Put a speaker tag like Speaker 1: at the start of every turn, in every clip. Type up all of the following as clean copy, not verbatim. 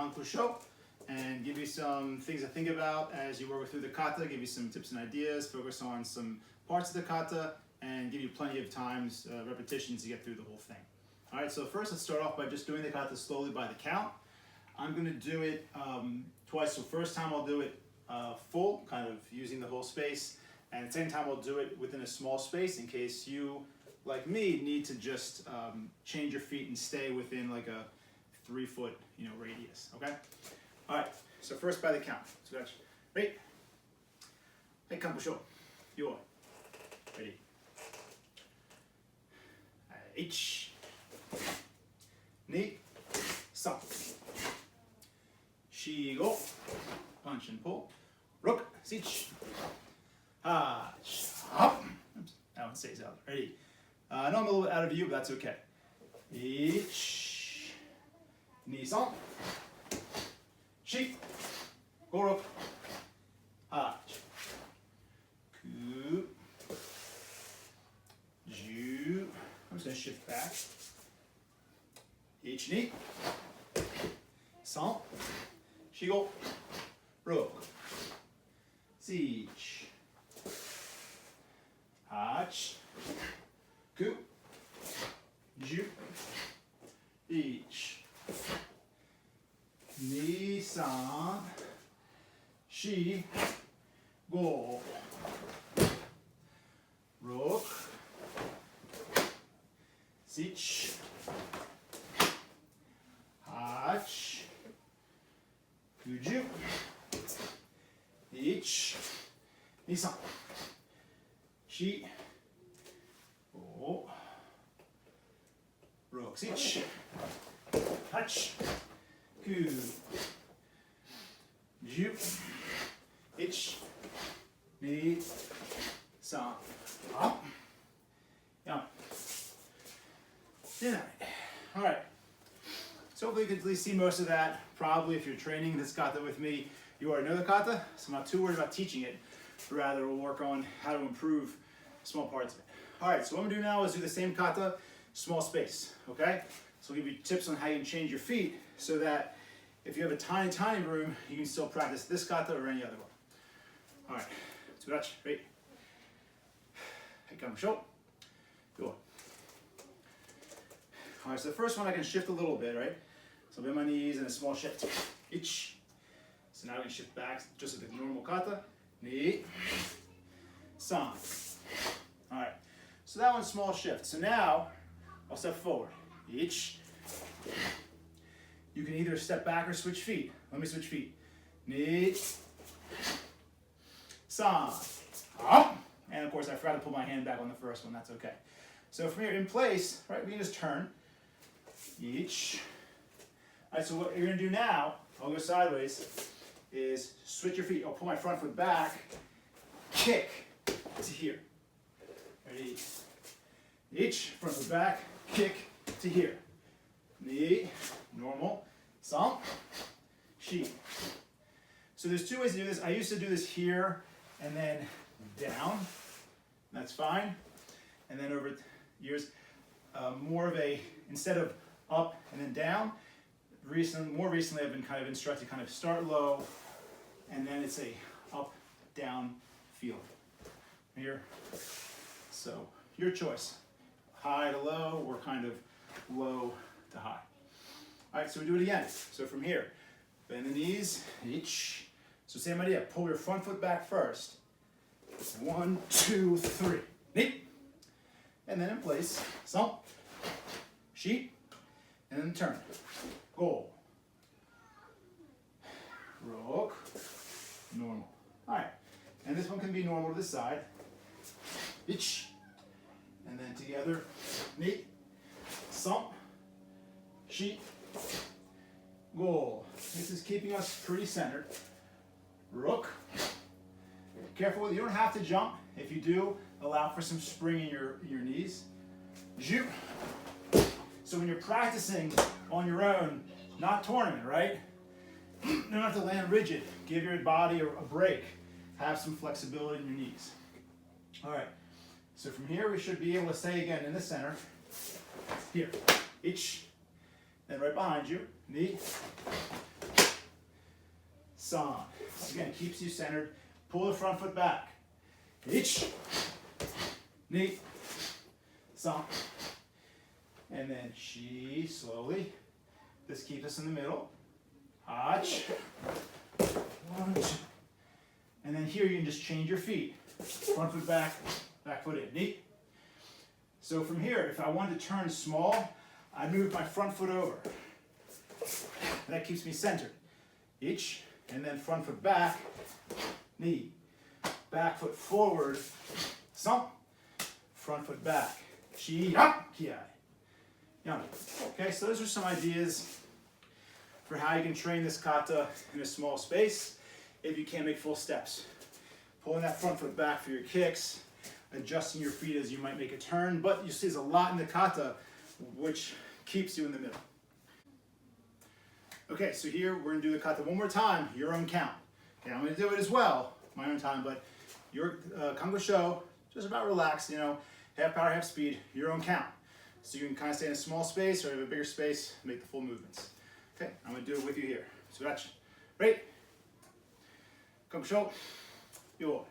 Speaker 1: Kanku Sho and give you some things to think about as you work through the kata, give you some tips and ideas, focus on some parts of the kata, and give you plenty of times, repetitions to get through the whole thing. All right, so first let's start off by just doing the kata slowly by the count. I'm going to do it twice. So first time I'll do it full, kind of using the whole space, and at the same time I'll do it within a small space in case you, like me, need to just change your feet and stay within like a 3-foot, radius. Okay. All right. So first by the count. So that's ready. Hey, Kanku Sho. You are ready. H. Ni. Sa. Shi go. Punch and pull. Rook. Sich. Ha. Hop. Oops. That one stays out. Ready. I know I'm a little bit out of view, but that's okay. Ich. Ni. Sa. Shi. Go rook. Ha. Ku. Ju. I'm just going to shift back. Ich ni. San. Shigo. Rook. Sich. Hach. Ku. Ju. Ich. Ni. San. Shi. Go. Rook. Sich. Hach. Kuju. Ich. Nisan. Shi. Go. Rook. Sich. Hach. Ku. Ju. Ich. Ni. San. Up. Yeah. Yeah. All right. So hopefully you can at least see most of that. Probably if you're training this kata with me, you already know the kata, so I'm not too worried about teaching it. Rather, we'll work on how to improve small parts of it. All right, so what I'm gonna do now is do the same kata, small space, okay? So I'll give you tips on how you can change your feet so that if you have a tiny, tiny room, you can still practice this kata or any other one. All right, let's go. Ready? Hey, Kanku Sho. Go on. All right, so the first one I can shift a little bit, right? So I'll bend my knees and a small shift. Ich. So now we can shift back just like the normal kata. Ni. San. All right, so that one's small shift. So now I'll step forward. Ich. You can either step back or switch feet. Let me switch feet. Ni. San. Up. And of course, I forgot to put my hand back on the first one. That's okay. So from here in place, right, we can just turn. Ich. All right, so what you're going to do now, I'll go sideways, is switch your feet. I'll pull my front foot back, kick to here. Ready? Ich, front foot back, kick to here. Ni, normal. San, shi. So there's two ways to do this. I used to do this here and then down. That's fine. And then over years, more of a, instead of up and then down, more recently I've been kind of instructed kind of start low and then it's a up, down feeling. Here. So your choice. High to low or kind of low to high. All right, so we do it again. So from here, bend the knees, ich. So same idea, pull your front foot back first. 1, 2, 3. Ni. And then in place, san, shi, and then turn. Go. Rook. Normal. All right. And this one can be normal to this side. Ich. And then together. Ni. San. Shi. Go. This is keeping us pretty centered. Rook. Careful, you don't have to jump. If you do, allow for some spring in your knees. Ju. So when you're practicing on your own, not tournament, right? You don't have to land rigid. Give your body a break. Have some flexibility in your knees. All right, so from here we should be able to stay again in the center. Here, ich, then right behind you, ni, san. So again, keeps you centered. Pull the front foot back. Ich, ni, san. And then shi, slowly. This keeps us in the middle. Hach. One, two. And then here you can just change your feet. Front foot back, back foot in. Ni. So from here, if I wanted to turn small, I'd move my front foot over. That keeps me centered. Ich, and then front foot back, knee. Back foot forward, san. Front foot back, shi, kiai. Yummy. Okay, so those are some ideas for how you can train this kata in a small space if you can't make full steps. Pulling that front foot back for your kicks, adjusting your feet as you might make a turn, but you see there's a lot in the kata which keeps you in the middle. Okay, so here we're gonna do the kata one more time, your own count. Okay, I'm gonna do it as well, my own time, but your Kanku Sho, just about relaxed, you know, half power, half speed, your own count. So you can kind of stay in a small space or have a bigger space, make the full movements. Okay, I'm gonna do it with you here. So that's ready? Kanku Sho, your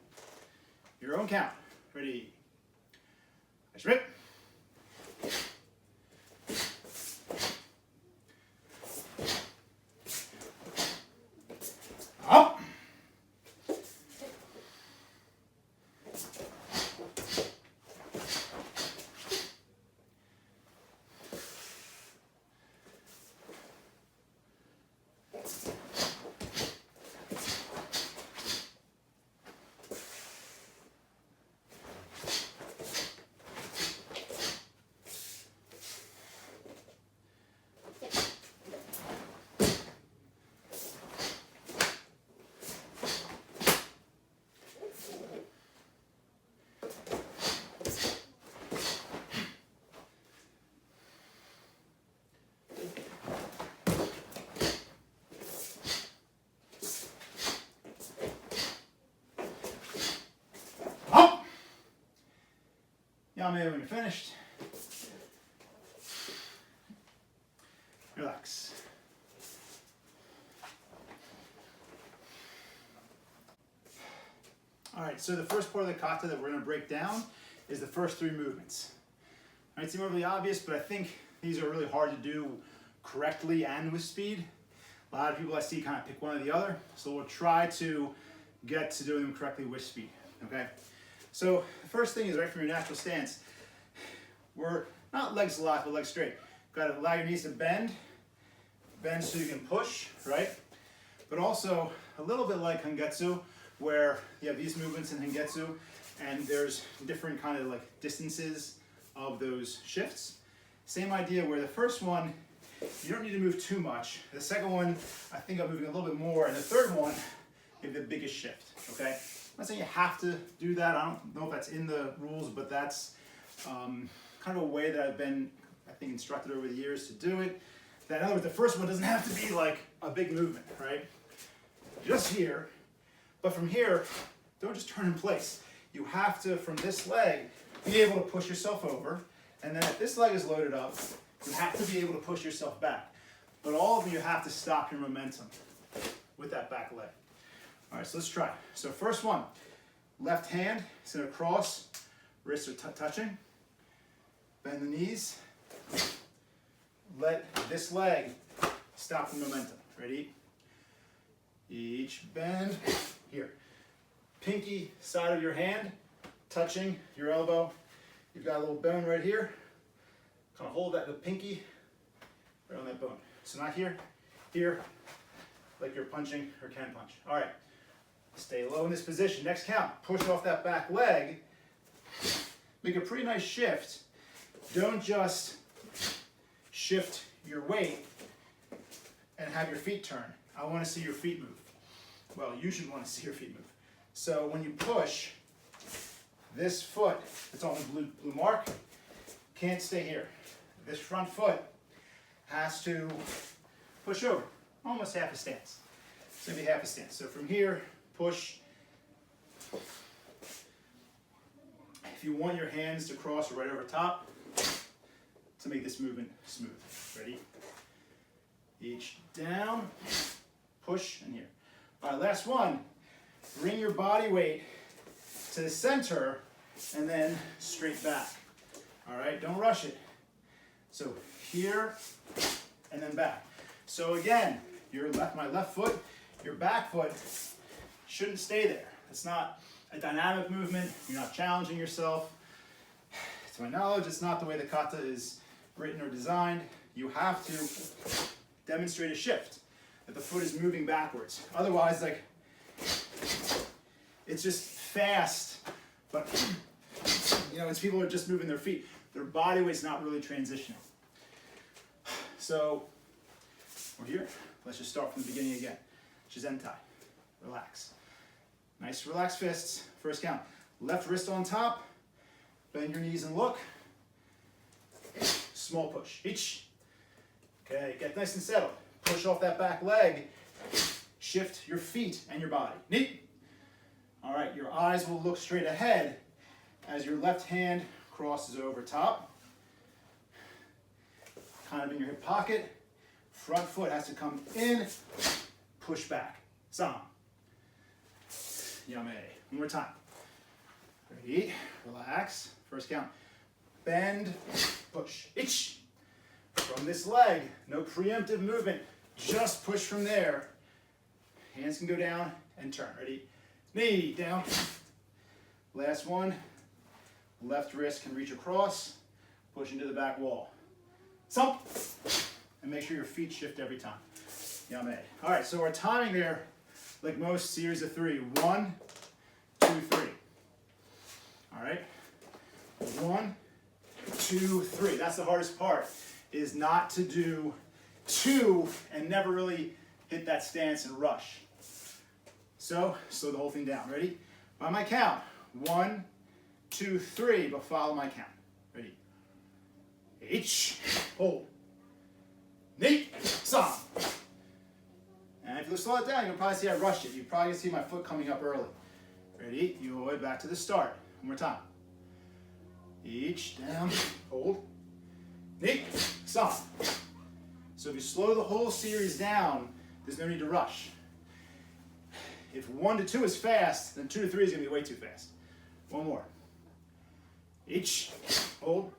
Speaker 1: own count. Ready? Let's rip. Up. Yame when you're finished. Relax. All right, so the first part of the kata that we're going to break down is the first three movements. It might seem really obvious, but I think these are really hard to do correctly and with speed. A lot of people I see kind of pick one or the other, so we'll try to get to doing them correctly with speed, okay? So the first thing is right from your natural stance. We're not legs locked, but legs straight. Got to allow your knees to bend so you can push, right? But also a little bit like Hangetsu, where you have these movements in Hangetsu, and there's different kind of like distances of those shifts. Same idea where the first one, you don't need to move too much. The second one, I think I'm moving a little bit more, and the third one, you have the biggest shift, okay? I'm not saying you have to do that. I don't know if that's in the rules, but that's kind of a way that I've been, I think, instructed over the years to do it. That in other words, the first one doesn't have to be like a big movement, right? Just here, but from here, don't just turn in place. You have to, from this leg, be able to push yourself over, and then if this leg is loaded up, you have to be able to push yourself back. But all of you have to stop your momentum with that back leg. All right, so let's try. So first one, left hand is going to cross, wrists are touching. Bend the knees. Let this leg stop the momentum. Ready? Each bend. Here. Pinky side of your hand touching your elbow. You've got a little bone right here. Kind of hold that, the pinky, right on that bone. So not here, here, like you're punching or can punch. All right. Stay low in this position. Next count. Push off that back leg. Make a pretty nice shift. Don't just shift your weight and have your feet turn. I want to see your feet move. Well, you should want to see your feet move. So when you push, this foot that's on the blue mark can't stay here. This front foot has to push over, almost half a stance. It's going to be half a stance. So from here, push. If you want your hands to cross right over top to make this movement smooth. Ready? Each down, push, and here. All right, last one. Bring your body weight to the center and then straight back. All right, don't rush it. So here and then back. So again, my left foot, your back foot shouldn't stay there. It's not a dynamic movement. You're not challenging yourself. To my knowledge, it's not the way the kata is written or designed. You have to demonstrate a shift, that the foot is moving backwards. Otherwise, like, it's just fast, but it's people are just moving their feet. Their body weight's not really transitioning. So we're here. Let's just start from the beginning again. Shizentai. Relax. Nice relaxed fists. First count. Left wrist on top. Bend your knees and look. Small push. Each. Okay, get nice and settled. Push off that back leg. Shift your feet and your body. Knee. All right, your eyes will look straight ahead as your left hand crosses over top. Kind of in your hip pocket. Front foot has to come in. Push back. Sam. Yame. One more time. Ready? Relax. First count. Bend. Push. Ich. From this leg. No preemptive movement. Just push from there. Hands can go down and turn. Ready? Knee down. Last one. Left wrist can reach across. Push into the back wall. Sump. And make sure your feet shift every time. Yame. All right, so our timing there, like most series of 3. 1, 2, 3. All right. 1, 2, 3. That's the hardest part, is not to do 2 and never really hit that stance and rush. So, slow the whole thing down. Ready? By my count. 1, 2, 3, but follow my count. Ready? H, hold. Knee, sam. And if you slow it down, you'll probably see I rushed it. You probably see my foot coming up early. Ready? You go back to the start. One more time. Each, down, hold. Knee, sam. So if you slow the whole series down, there's no need to rush. If 1 to 2 is fast, then 2 to 3 is going to be way too fast. One more. Each, hold.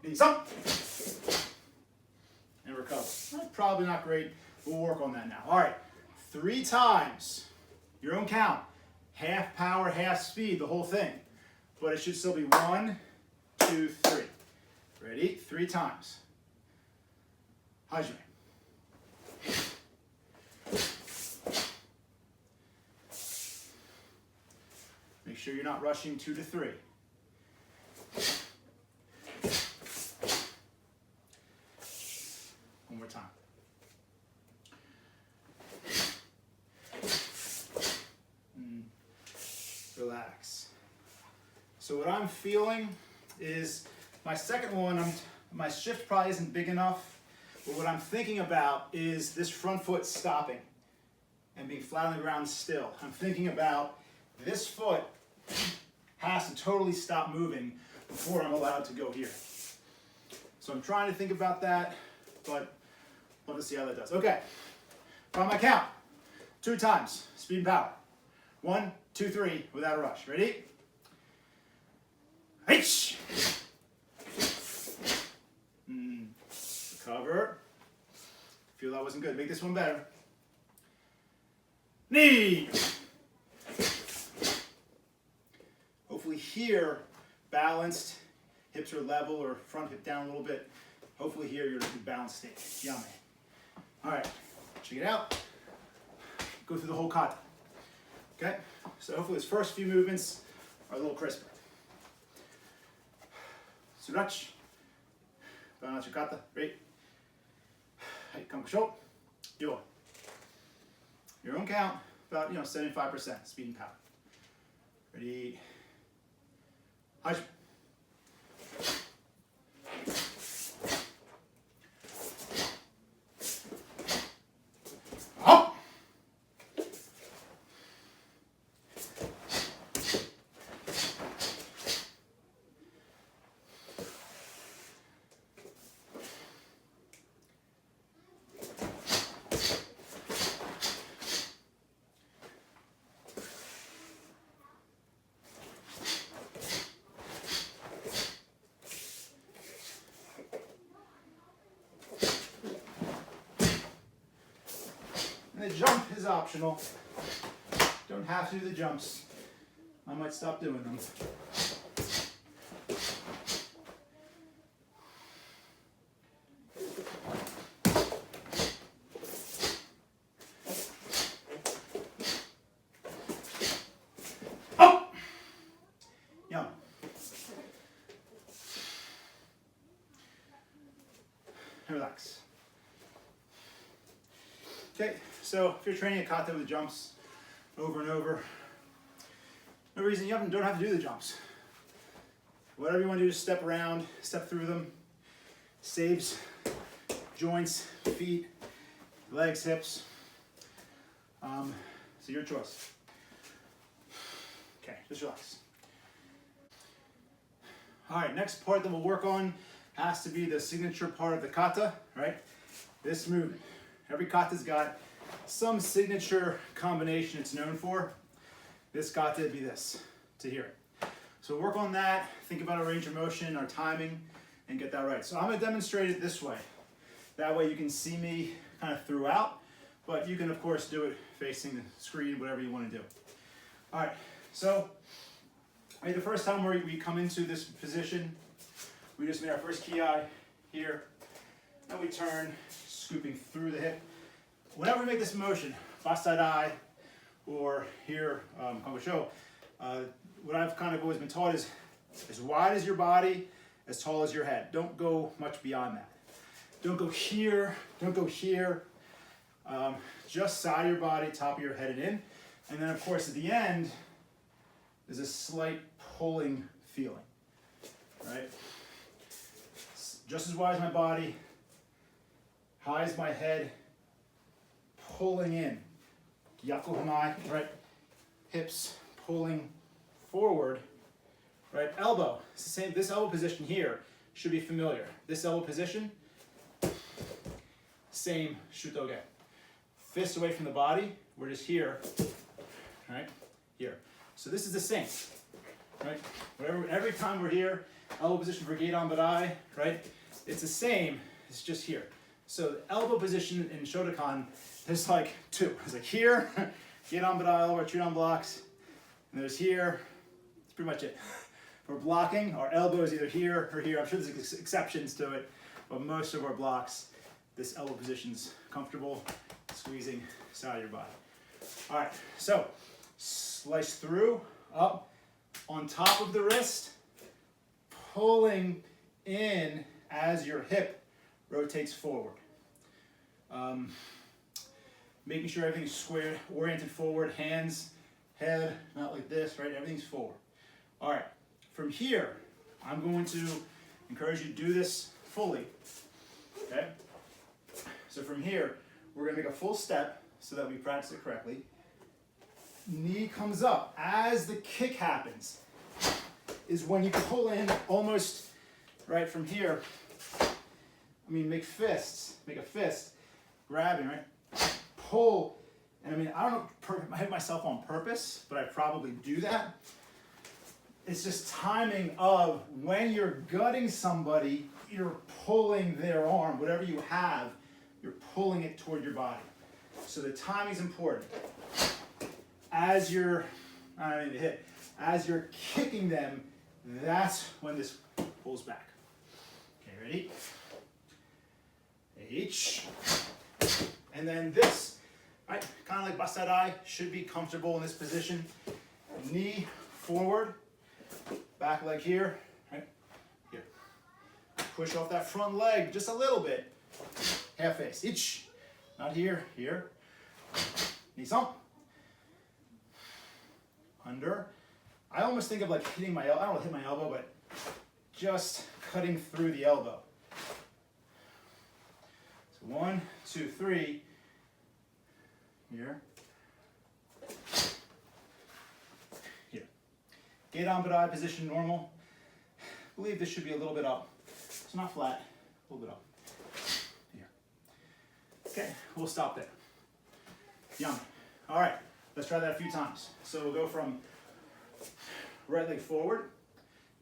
Speaker 1: Knees up. And recover. Probably not great. We'll work on that now. All right. 3 times. Your own count. Half power, half speed, the whole thing. But it should still be 1, 2, 3. Ready? 3 times. Hajime. Make sure you're not rushing 2 to 3. One more time. Relax. So what I'm feeling is my second one, my shift probably isn't big enough, but what I'm thinking about is this front foot stopping and being flat on the ground still. I'm thinking about this foot has to totally stop moving before I'm allowed to go here. So I'm trying to think about that, but let's see how that does. Okay, by my count, 2 times, speed and power. 1, 2, 3, without a rush. Ready? H. Recover. Feel that wasn't good. Make this one better. Knee. Hopefully here, balanced, hips are level or front hip down a little bit. Hopefully here you're in a balanced state. Yame. All right, check it out. Go through the whole kata. Okay, so hopefully those first few movements are a little crisper. Surach. Balance your kata. Ready? Kanku Sho. Yo. Your own count, about 75% speed and power. Ready? Hajime. Up. optional. Don't have to do the jumps. I might stop doing them. Oh! Yum. Relax. Okay, so if you're training a kata with jumps over and over, no reason you don't have to do the jumps. Whatever you want to do is step around, step through them. Saves joints, feet, legs, hips. So your choice. Okay, just relax. All right, next part that we'll work on has to be the signature part of the kata, right? This movement. Every kata's got some signature combination it's known for. This kata would be this, to hear it. So work on that, think about our range of motion, our timing, and get that right. So I'm gonna demonstrate it this way. That way you can see me kind of throughout, but you can of course do it facing the screen, whatever you wanna do. All right, so the first time we come into this position, we just made our first ki here, and we turn, scooping through the hip. Whenever we make this motion, basadai, or here, Kanku Sho, what I've kind of always been taught is as wide as your body, as tall as your head. Don't go much beyond that. Don't go here, don't go here. Just side of your body, top of your head and in. And then of course at the end, there's a slight pulling feeling, right? Just as wide as my body, high as my head, pulling in. Yakuhamai, right? Hips pulling forward, right? Elbow, it's the same. This elbow position here should be familiar. This elbow position, same shutoge. Fist away from the body, we're just here, right? Here. So this is the same, right? Every time we're here, elbow position for Geidan Barai, right? It's the same, it's just here. So the elbow position in Shotokan, there's like two. It's like here, Geidan Barai, elbow, Chudan blocks, and there's here. That's pretty much it. For blocking, our elbow is either here or here. I'm sure there's exceptions to it, but most of our blocks, this elbow position's comfortable, squeezing side of your body. All right, so slice through, up, on top of the wrist, pulling in as your hip rotates forward. Making sure everything's squared, oriented forward, hands, head, not like this, right? Everything's forward. All right, from here, I'm going to encourage you to do this fully, okay? So from here, we're gonna make a full step so that we practice it correctly. Knee comes up. As the kick happens, is when you pull in almost right from here. I mean, make a fist, grabbing, right? Pull, and I mean, I don't know, I hit myself on purpose, but I probably do that. It's just timing of when you're gutting somebody, you're pulling their arm, whatever you have, you're pulling it toward your body. So the timing is important. As you're, I don't need to hit, as you're kicking them, that's when this pulls back. Okay, ready? H. And then this, right? Kind of like basadai, should be comfortable in this position. Knee forward, back leg here, right? Here. Push off that front leg just a little bit. Half face. Ich. Not here, here. Knees up. Under. I almost think of like hitting my elbow. I don't want to hit my elbow, but just cutting through the elbow. So 1, 2, 3. Here. Here. Geidan Barai position normal. I believe this should be a little bit up. It's not flat, a little bit up. Here. Okay, we'll stop there. Yum. All right, let's try that a few times. So we'll go from right leg forward.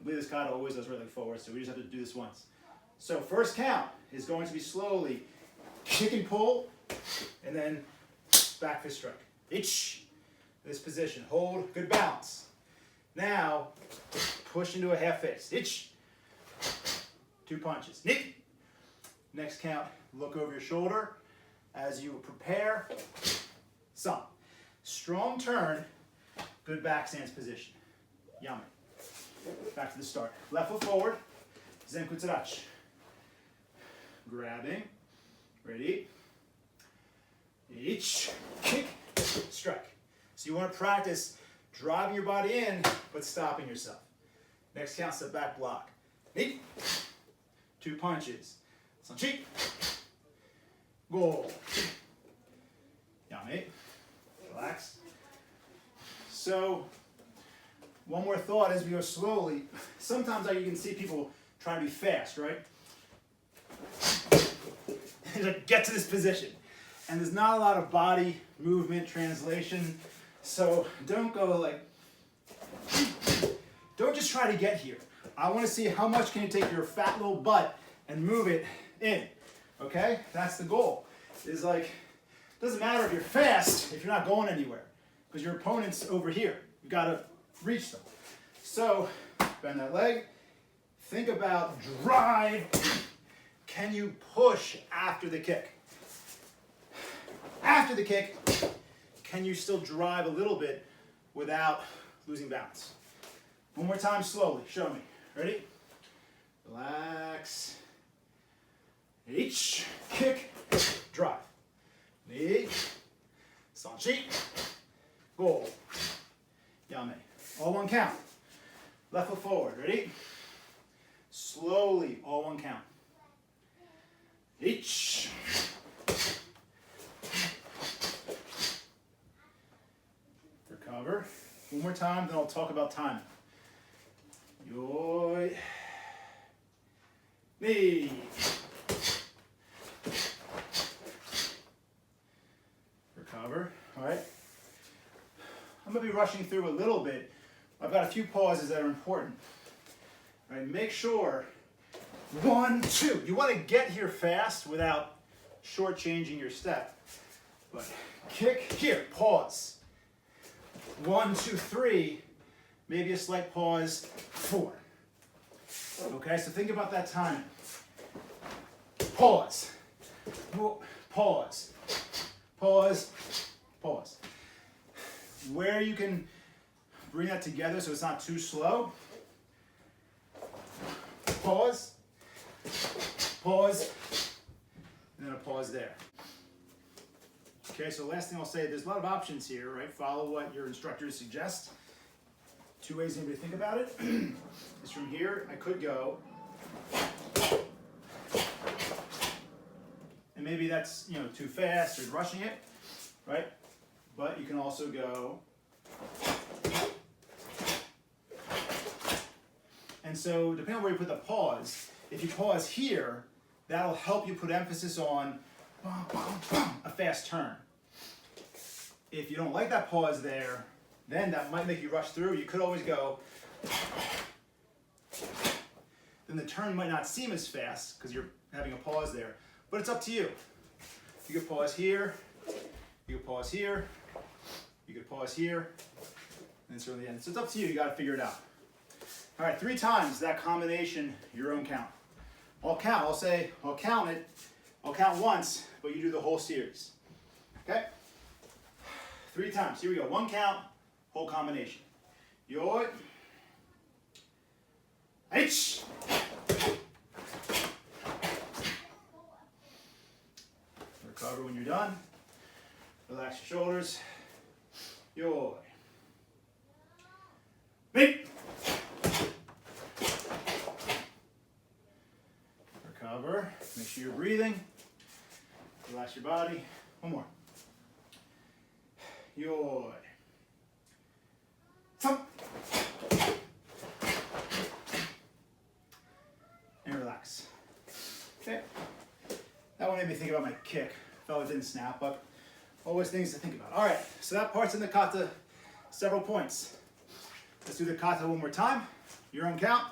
Speaker 1: I believe this kata always does right leg forward, so we just have to do this once. So first count is going to be slowly kick and pull, and then back fist strike. Ich. This position. Hold. Good balance. Now, push into a half fist. Ich. 2 punches. Nick. Next count, look over your shoulder as you prepare. Some. Strong turn. Good back stance position. Yummy. Back to the start. Left foot forward. Zenku Terachi. Grabbing. Ready. Ich. Kick. Strike. So you want to practice driving your body in, but stopping yourself. Next count, step back block. Ni. 2 punches. Sanchi. Go. Yummy. Relax. So, one more thought as we go slowly. Sometimes you can see people trying to be fast, right? Like, get to this position. And there's not a lot of body movement translation. So don't go like, don't just try to get here. I want to see how much can you take your fat little butt and move it in. Okay? That's the goal. It's like, it doesn't matter if you're fast if you're not going anywhere. Because your opponent's over here. You got to reach them. So, bend that leg. Think about drive. Can you push after the kick? After the kick, can you still drive a little bit without losing balance? One more time, slowly. Show me. Ready? Relax. Each kick, drive. Knee, sanchi, go. Yame. All 1 count. Left foot forward. Ready? Slowly, all 1 count. Each. Recover. One more time, then I'll talk about timing. Yoi. Knee. Recover. All right. I'm going to be rushing through a little bit. I've got a few pauses that are important. All right. Make sure. 1, 2. You want to get here fast without shortchanging your step. But kick here. Pause. 1, 2, 3. Maybe a slight pause. 4. Okay, so think about that time. Pause. Pause. Pause. Pause. Where you can bring that together so it's not too slow. Pause. Pause. And then a pause there. Okay, so last thing I'll say, there's a lot of options here, right? Follow what your instructors suggest. 2 ways maybe to think about it is from here, I could go, and maybe that's, too fast or rushing it, right? But you can also go, and so depending on where you put the pause, if you pause here, that'll help you put emphasis on a fast turn. If you don't like that pause there, then that might make you rush through. You could always go, then the turn might not seem as fast because you're having a pause there, but it's up to you. You could pause here, you could pause here, you could pause here, and it's the end. So it's up to you, you gotta figure it out. All right, 3 times that combination, your own count. I'll count it, I'll count once, but you do the whole series. Okay? 3 times, here we go. 1 count, whole combination. Yoi. H. Recover when you're done. Relax your shoulders. Yoi. Meet. Recover. Make sure you're breathing. Relax your body. One more. Yoi. Thump. And relax. Okay. That one made me think about my kick. Felt it didn't snap, but always things to think about. All right, so that part's in the kata, several points. Let's do the kata one more time. Your own count.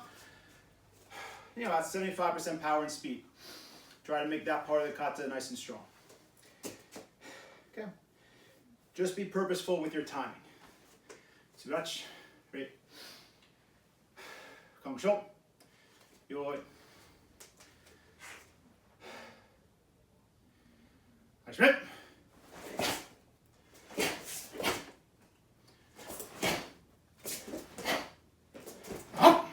Speaker 1: About 75% power and speed. Try to make that part of the kata nice and strong. Okay. Just be purposeful with your timing. Surachi, ready. Kanku Sho. Yoi. Hashime. Up.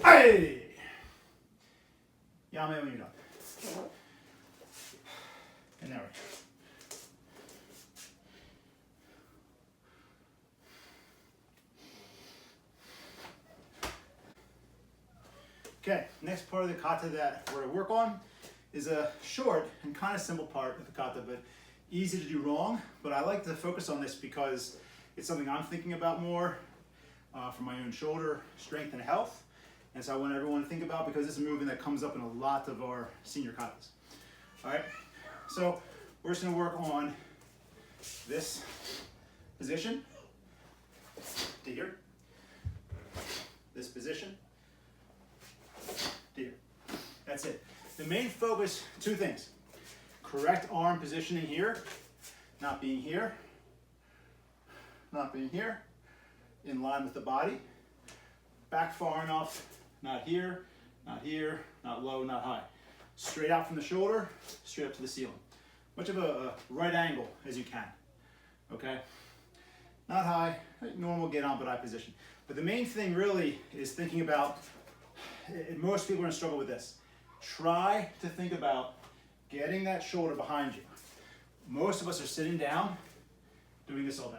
Speaker 1: Hey! Yame when you're done. And now we're okay, next part of the kata that we're going to work on is a short and kind of simple part of the kata, but easy to do wrong. But I like to focus on this because it's something I'm thinking about more for my own shoulder strength and health. And so I want everyone to think about, because this is a movement that comes up in a lot of our senior katas. All right, so we're just going to work on this position to here, this position to here. That's it. The main focus, two things: correct arm positioning here, not being here, not being here, in line with the body, back far enough, not here, not here, not low, not high. Straight out from the shoulder, straight up to the ceiling. Much of a right angle as you can, okay? Not high, normal get on but eye position. But the main thing really is thinking about, and most people are gonna struggle with this. Try to think about getting that shoulder behind you. Most of us are sitting down, doing this all day.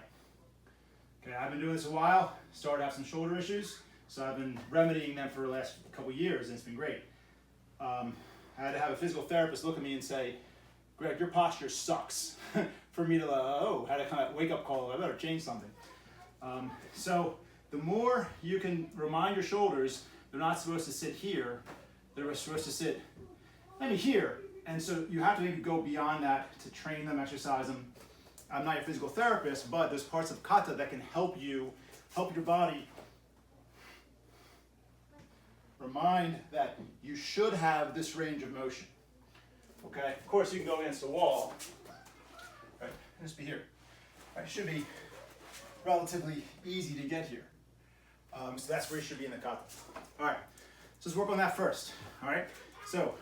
Speaker 1: Okay, I've been doing this a while, started to have some shoulder issues, so I've been remedying them for the last couple of years, and it's been great. I had to have a physical therapist look at me and say, Greg, your posture sucks. For me to, had a kind of wake-up call, I better change something. So the more you can remind your shoulders, they're not supposed to sit here, they're supposed to sit maybe here. And so you have to maybe go beyond that to train them, exercise them. I'm not your physical therapist, but there's parts of kata that can help you, help your body remind that you should have this range of motion. Okay, of course you can go against the wall. Right, just be here. Right, it should be relatively easy to get here. So that's where you should be in the kata. All right, so let's work on that first. All right, so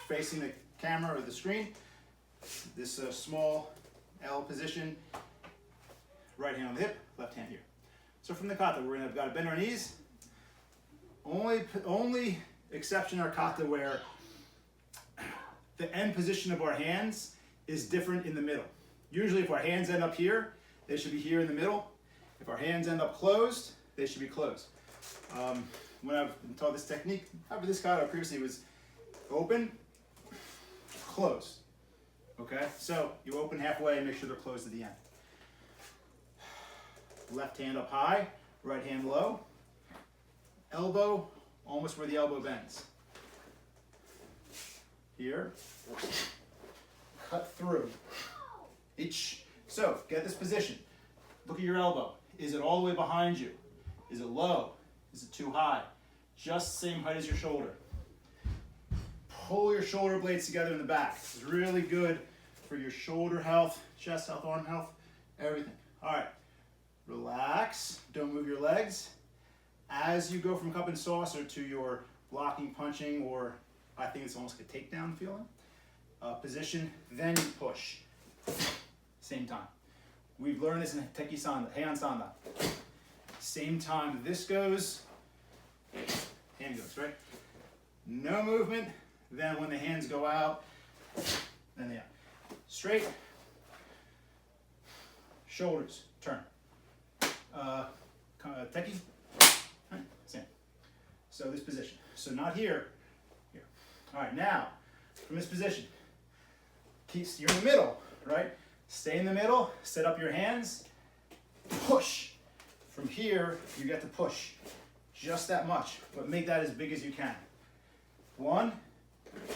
Speaker 1: facing the camera or the screen, this small L position, right hand on the hip, left hand here. So from the kata, we're gonna bend our knees. Only exception in our kata where the end position of our hands is different in the middle. Usually if our hands end up here, they should be here in the middle. If our hands end up closed, they should be closed. When I've been taught this technique, after this kata previously was open, closed. Okay, so you open halfway and make sure they're closed at the end. Left hand up high, right hand low. Elbow almost where the elbow bends. Here, cut through. Each. So get this position. Look at your elbow. Is it all the way behind you? Is it low? Is it too high? Just the same height as your shoulder. Pull your shoulder blades together in the back. This is really good for your shoulder health, chest health, arm health, everything. All right, relax, don't move your legs. As you go from cup and saucer to your blocking, punching, or I think it's almost like a takedown feeling, position, then you push. Same time. We've learned this in Teki Sanda, Heian Sanda. Same time this goes, hand goes, right? No movement, Then when the hands go out, then they out. Straight, shoulders, turn. Teki, right, same. So this position. So not here, here. All right, now, from this position, you're in the middle, right? Stay in the middle, set up your hands, push. From here, you get to push. Just that much, but make that as big as you can. 1,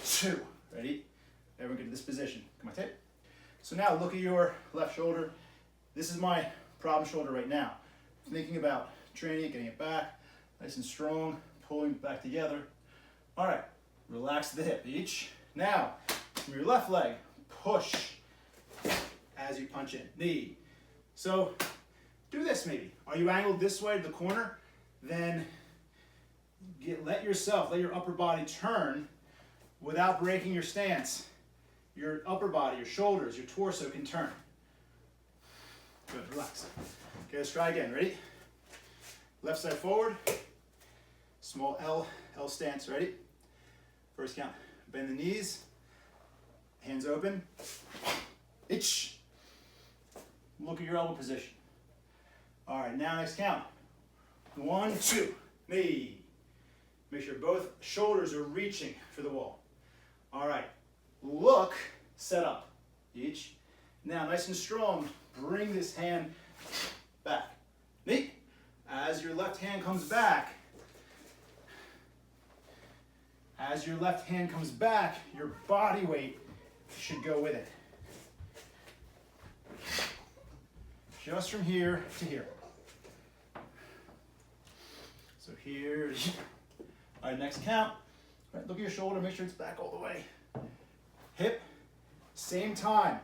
Speaker 1: 2, ready? Everyone get to this position. Come on, tape. So now look at your left shoulder. This is my problem shoulder right now. Thinking about training it, getting it back, nice and strong, pulling it back together. All right, relax the hip each. Now, from your left leg, push as you punch in, knee. So do this maybe. Are you angled this way to the corner? Then let your upper body turn without breaking your stance. Your upper body, your shoulders, your torso can turn. Good, relax. Okay, let's try again, ready? Left side forward, small L stance, ready? First count, bend the knees, hands open, itch. Look at your elbow position. All right, now next count. 1, 2, knee. Make sure both shoulders are reaching for the wall. All right, look, set up, each. Now, nice and strong, bring this hand back. Knee. As your left hand comes back, your body weight should go with it. Just from here to here. So here to here. All right, next count. All right, look at your shoulder, make sure it's back all the way. Hip, same time.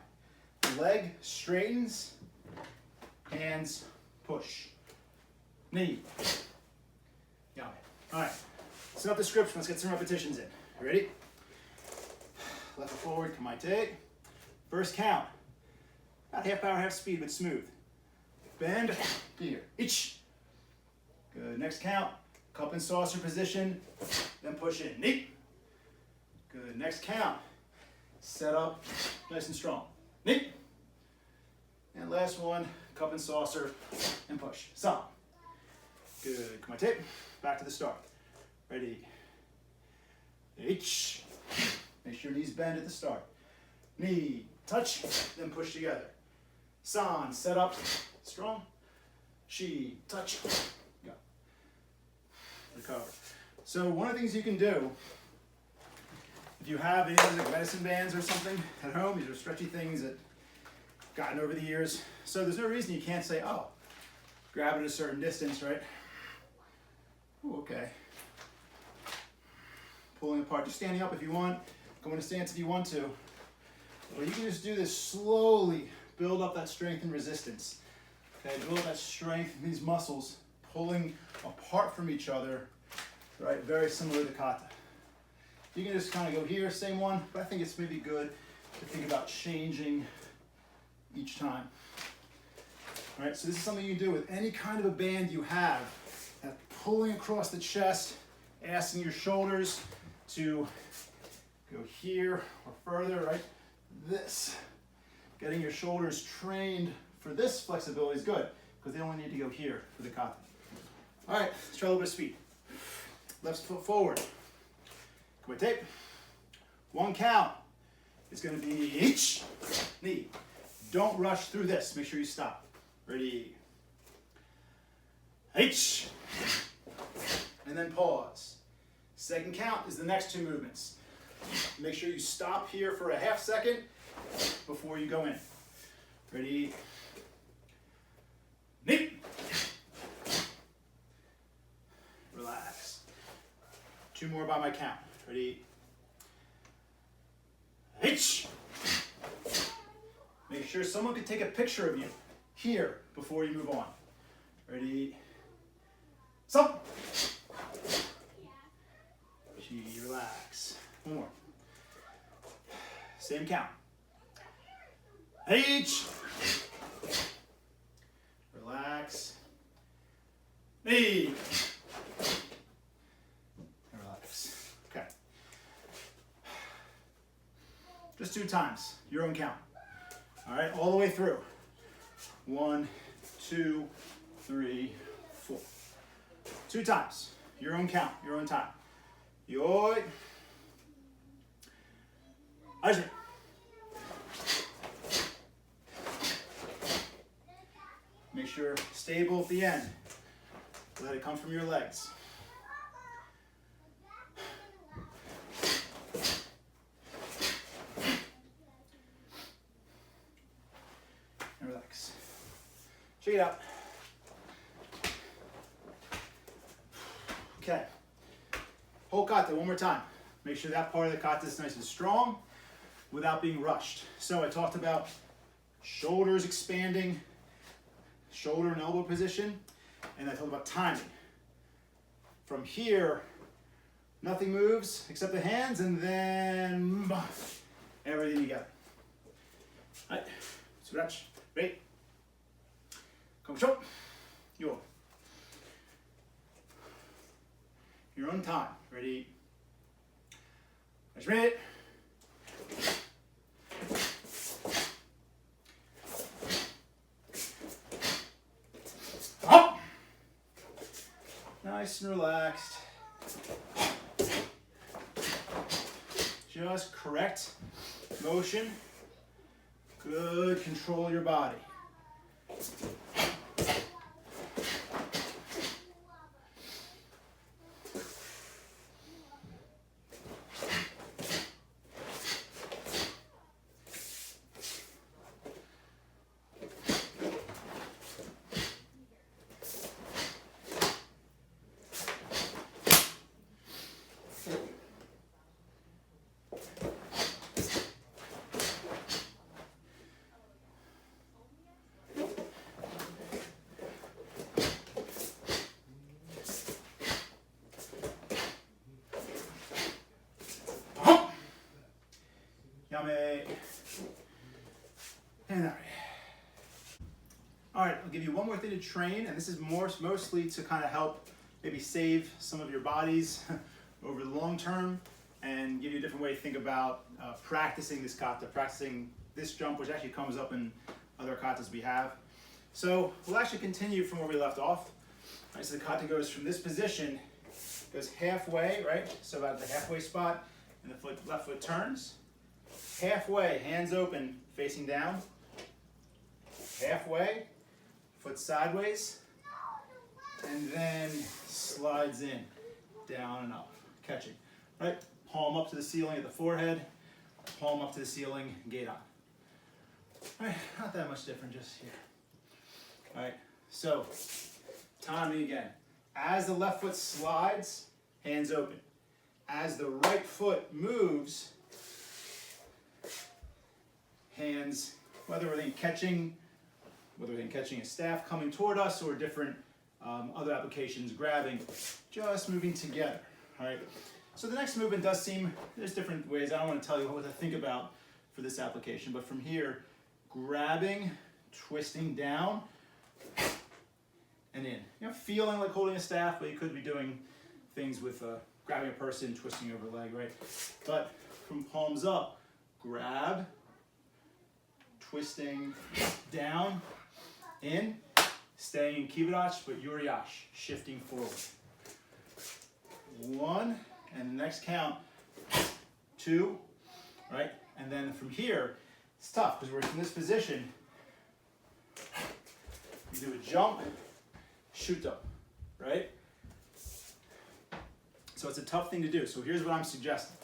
Speaker 1: Leg straightens, hands push. Knee. Got it. All right, set up the scripts. Let's get some repetitions in. You ready? Left foot forward, come on, take. First count. Not half power, half speed, but smooth. Bend, here, each. Good, next count. Cup and saucer position, then push in, knee. Good, next count. Set up, nice and strong, knee. And last one, cup and saucer, and push, some. Good, come on, tape. Back to the start. Ready. H. Make sure knees bend at the start. Knee, touch, then push together. San, set up, strong. Shi, touch, go. Recover. So one of the things you can do, if you have any of those like medicine bands or something at home, these are stretchy things that I've gotten over the years. So there's no reason you can't say, oh, grab it at a certain distance, right? Ooh, okay. Pulling apart, just standing up if you want, going to stance if you want to. Or you can just do this slowly, build up that strength and resistance. Okay, build up that strength in these muscles, pulling apart from each other, right? Very similar to Kata. You can just kind of go here, same one, but I think it's maybe good to think about changing each time. All right, so this is something you can do with any kind of a band you have. Pulling across the chest, asking your shoulders to go here or further, right? This. Getting your shoulders trained for this flexibility is good because they only need to go here for the Kata. All right, let's try a little bit of speed. Left foot forward. Come on, tape. One count. It's going to be each knee. Don't rush through this. Make sure you stop. Ready. H. And then pause. Second count is the next two movements. Make sure you stop here for a half second before you go in. Ready? Knee. Relax. Two more by my count. Ready? H. Make sure someone can take a picture of you here before you move on. Ready? Stop. Relax. One more. Same count. H. Relax. Knee. Relax. Okay. Just 2 times, your own count. All right, all the way through. 1, 2, 3, 4. 2 times, your own count, your own time. Yoi. Ajme. Make sure stable at the end. Let it come from your legs. And relax. Check it out. Okay. Whole kata one more time. Make sure that part of the kata is nice and strong without being rushed. So I talked about shoulders expanding, shoulder and elbow position, and I talked about timing. From here, nothing moves except the hands, and then everything together. All right, stretch, ready? Kanku Sho, yo. Your own time, ready? Let's read it. Up. Nice and relaxed. Just correct motion. Good, control your body. Yame. And all right. All right, I'll give you one more thing to train, and this is mostly to kind of help maybe save some of your bodies over the long term and give you a different way to think about practicing this kata, practicing this jump, which actually comes up in other katas we have. So we'll actually continue from where we left off. All right, so the kata goes from this position, goes halfway, right? So about the halfway spot, and the left foot turns. Halfway, hands open, facing down. Halfway, foot sideways, and then slides in, down and up, catching. Right, palm up to the ceiling at the forehead, palm up to the ceiling, gate on. All right, not that much different, just here. All right, so timing again. As the left foot slides, hands open. As the right foot moves, hands, whether we're catching a staff coming toward us or different other applications, grabbing, just moving together. All right. So the next movement does seem, there's different ways. I don't want to tell you what to think about for this application, but from here, grabbing, twisting down, and in. You know, feeling like holding a staff, but you could be doing things with grabbing a person, twisting over a leg, right? But from palms up, grab, twisting down, in, staying in kibarachi, but yuriashi, shifting forward. 1, and the next count, 2, right? And then from here, it's tough because we're in this position. You do a jump, shoot up, right? So it's a tough thing to do. So here's what I'm suggesting.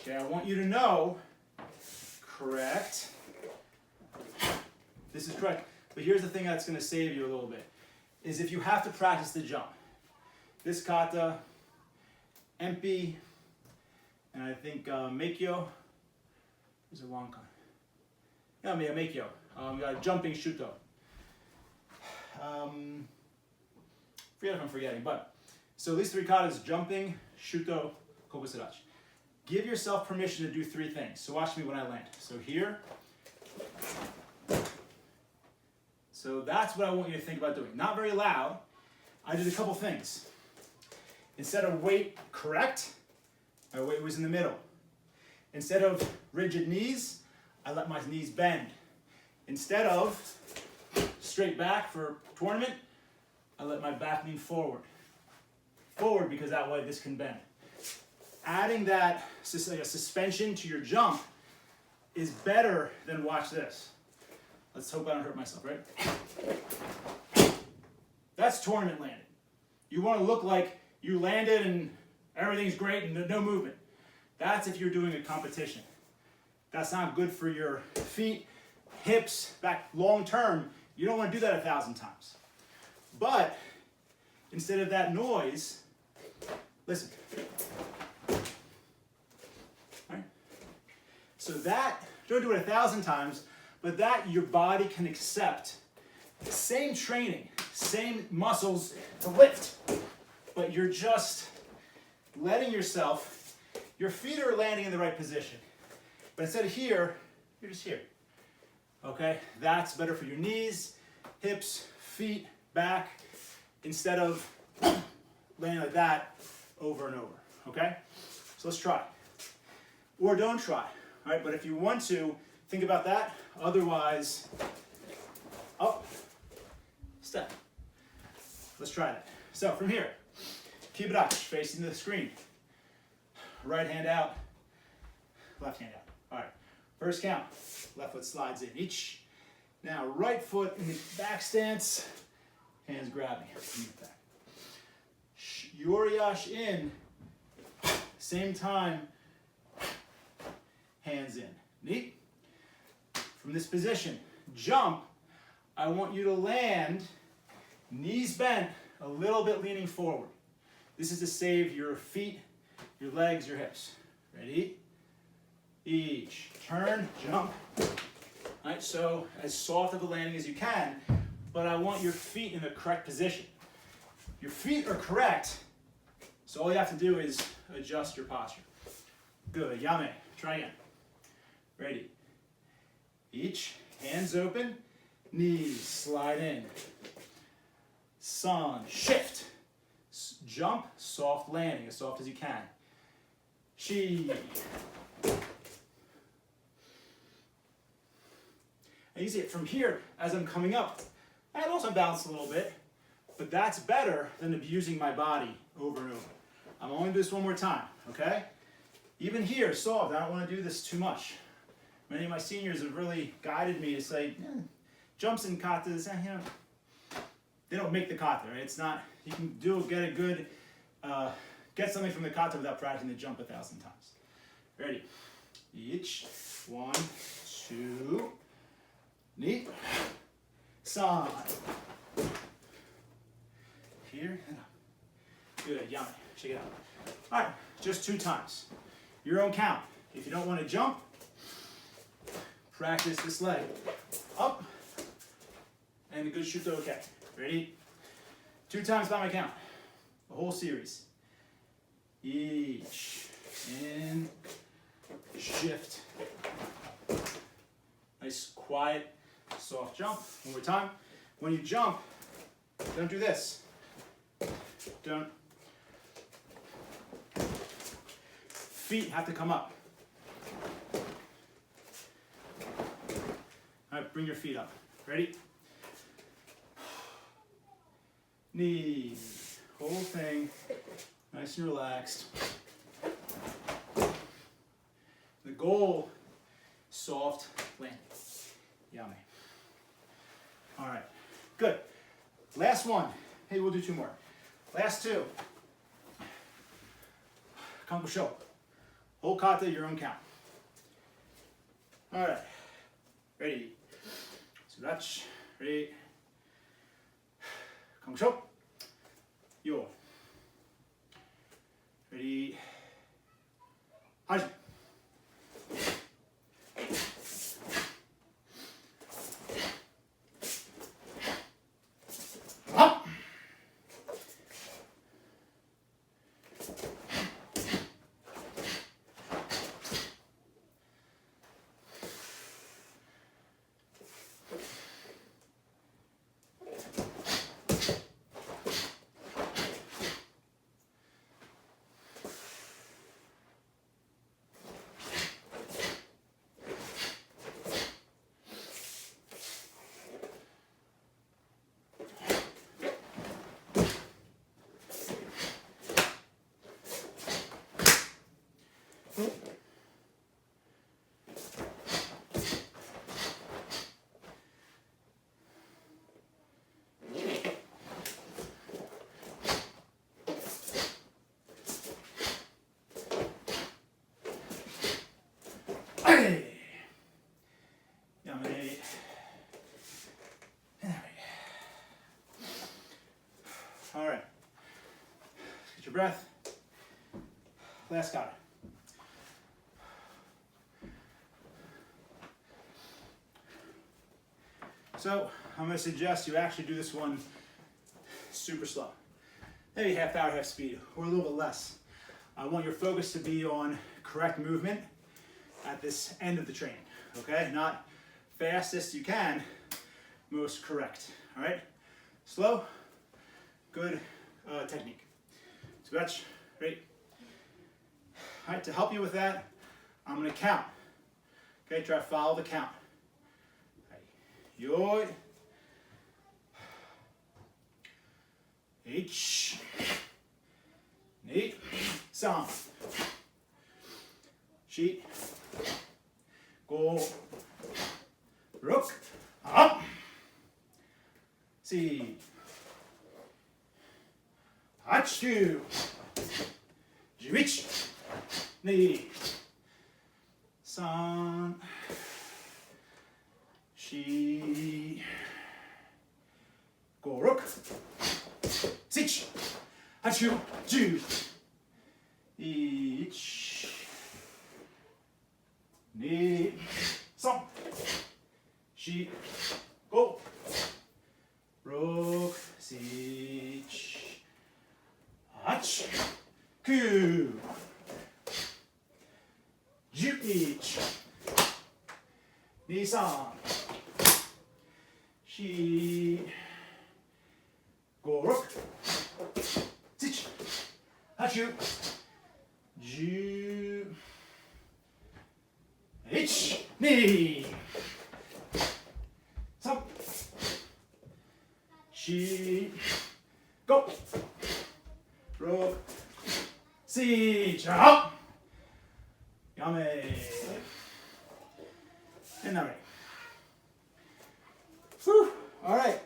Speaker 1: Okay, I want you to know, correct. This is correct. But here's the thing that's going to save you a little bit, is if you have to practice the jump. This kata, empi, and I think meikyo. There's a wankan. Yeah, meikyo. Jumping shuto. Forget if I'm forgetting, but so these 3 katas: jumping, shuto, kokusurachi. Give yourself permission to do 3 things. So watch me when I land. So here. So that's what I want you to think about doing. Not very loud. I did a couple things. Instead of weight correct, my weight was in the middle. Instead of rigid knees, I let my knees bend. Instead of straight back for tournament, I let my back lean forward. Forward because that way this can bend. Adding that suspension to your jump is better than watch this. Let's hope I don't hurt myself, right? That's tournament landing. You want to look like you landed and everything's great and no movement. That's if you're doing a competition. That's not good for your feet, hips, back long term. You don't want to do that 1,000 times. But instead of that noise, listen. All right? So that, don't do it 1,000 times, but that your body can accept. Same training, same muscles to lift, but you're just letting yourself, your feet are landing in the right position. But instead of here, you're just here. Okay? That's better for your knees, hips, feet, back, instead of landing like that over and over. Okay? So let's try. Or don't try. All right? But if you want to, think about that. Otherwise, up, step. Let's try that. So from here, keep it up, facing the screen. Right hand out, left hand out. All right, first count. Left foot slides in. Each. Now right foot in the back stance, hands grabbing. Back. Yoriash in, same time, hands in. Neat. From this position, jump. I want you to land, knees bent, a little bit leaning forward. This is to save your feet, your legs, your hips. Ready? Each. Turn, jump. All right, so as soft of a landing as you can, but I want your feet in the correct position. Your feet are correct, so all you have to do is adjust your posture. Good, yame. Try again. Ready? Each. Hands open. Knees slide in. Sun, shift. Jump, soft landing, as soft as you can. Chi. And you see it from here, as I'm coming up, I can also balance a little bit, but that's better than abusing my body over and over. I'm only doing this one more time, okay? Even here, soft, I don't want to do this too much. Many of my seniors have really guided me to say, jumps and katas, they don't make the kata, right? It's not, you can get a good, get something from the kata without practicing the jump 1,000 times. Ready? Each. 1, 2. Neat. Side. Here and up. Good, yummy. Check it out. All right, just 2 times. Your own count. If you don't want to jump, practice this leg. Up. And a good shoot to okay. Ready? 2 times by my count. The whole series. Each. In. Shift. Nice, quiet, soft jump. One more time. When you jump, don't do this. Don't. Feet have to come up. All right, bring your feet up. Ready? Knees. Whole thing. Nice and relaxed. The goal, soft landing. Yummy. All right, good. Last one. Hey, we'll do 2 more. Last 2. Kanku Sho. Whole kata, your own count. All right. Ready. Surach. Ready. Kanku Sho. Yo. Ready. Haji. breath. Last kata. So I'm going to suggest you actually do this one super slow. Maybe half hour, half speed, or a little bit less. I want your focus to be on correct movement at this end of the training, okay? Not fastest you can, most correct, all right? Slow, good technique. So that's great. All right, to help you with that, I'm going to count. Okay, try to follow the count. Yoi. H. Ni. San. Shi. Go. Rook. Up. Si. Hachu. Jiwich. Ni. San. Shi. Go. Rook. Sich. Hachu. Ju. Ich. Ni. San. Shi. Go. Rook. Sich. Hach. Ku. Ju. Ich. Ni. San. Shi. Go. Rook. Sich. Hachu. Ju. Ich. Ni. San. Shi. Go. Rook. Sich. Up. Yame. And that right. Whew. All right.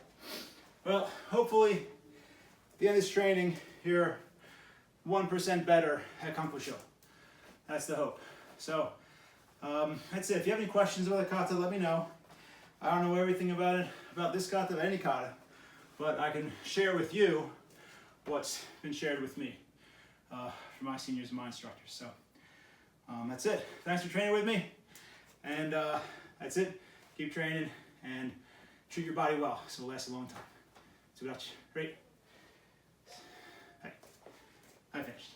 Speaker 1: Well, hopefully, at the end of this training, you're 1% better at Kanku Sho. That's the hope. So, that's it. If you have any questions about the kata, let me know. I don't know everything about it, about this kata, any kata, but I can share with you what's been shared with me from my seniors and my instructors. So, that's it. Thanks for training with me. And that's it. Keep training and treat your body well so it'll last a long time. So that's great. Hey, I finished.